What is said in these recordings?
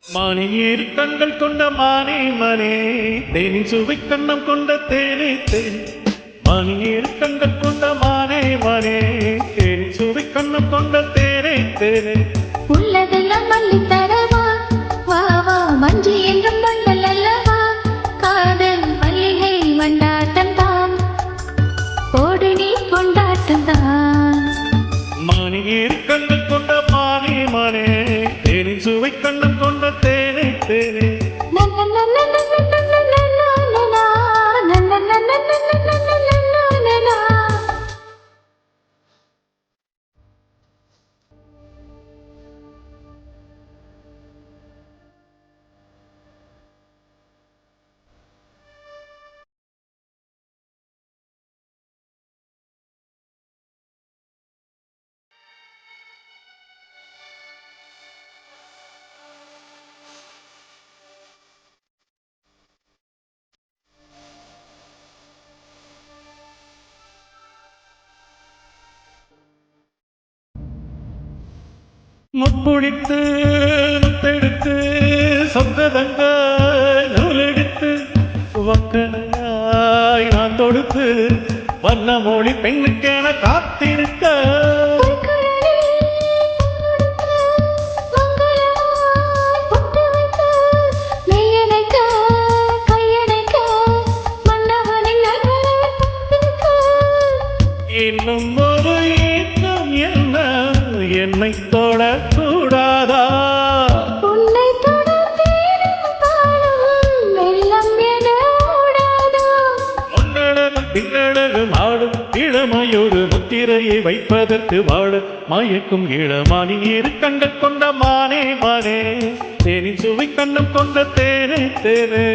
மானியேறு கண்கள் கொண்ட மானே மனே, தேனின் சுவை கண்ணம் கொண்ட தேனே தேன். மானியேறு கண்கள் கொண்ட மானே மனே, தேனின் சுவை கண்ணம் கொண்ட தேனே தேனே. உள்ளதெல்லாம் மல்லி தரவா, வா வா மஞ்சு என்றும் மண்டல் அல்லவா. காதல் மல்லிகை வண்டாட்டம் தான், போடு நீ கொண்டாட்டம் தான். மானியேறு கண்கள் கொண்ட மானே மனே, தேனின் சுவை கண்ணம் கொண்ட தேனே தேனே. முப்புளித்து முத்தெடுத்து சொந்ததங்க நூலெடுத்து வக்கனையாய் நான் தொடுத்து வண்ண மொழி பெண்ணுக்கென காத்திருக்க. இன்னும் ஒரு ஏக்கம் என்ன, என்னை தொடக்கூடாதா? உன்னை தொட வெள்ளம் என ஓடாதா? முன்னழகும் பின்னழகும் ஆடும் இளமையொரு முத்திரையை வைப்பதற்கு வாழ மயக்கும் இளமானி இரு கண்கள் கொண்ட மானே மானே, தேனின் சுவை கண்ணம் கொண்ட தேனே தேனே.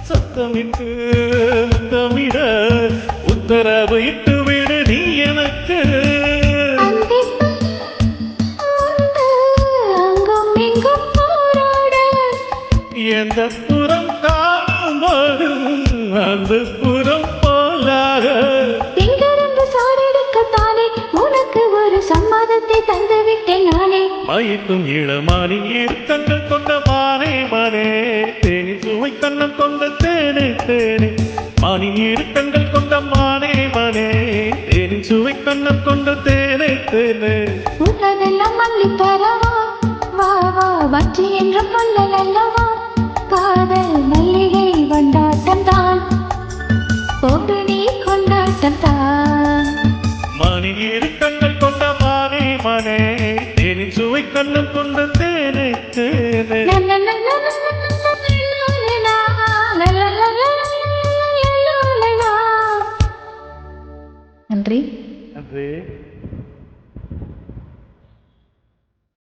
சத்தமிட்டு தமிழ உத்தரவு இட்டு விடு நீ எனக்கு. எந்த புறம் காணும்போது அந்த புறம் போலாக சாரெடுக்கத்தானே உனக்கு ஒரு சம்மதத்தை தந்துவிட்டேன் நானே. மயக்கும் இளமானி இரு கண்கள் கொண்ட மானே மானே, தேனி சுவை கண்ணம் கொண்ட தேனே தேனே. மானி இரு கண்கள் கொண்ட மானே மானே, தேனி சுவை கண்ணம் கொண்ட தேனே தேனே. உள்ளதெல்லாம் மல்லி தரவா, வா வா வற்றி என்ற மல்லல் அல்லவா. காதல் மல்லிகை வண்டாட்டம் தான், போட்டு நீ கொண்டாட்டம் தான். மானி இரு கண்கள் கொண்ட மானே மானே, தேனி சுவை கண்ணம் கொண்ட தேனே தேனே.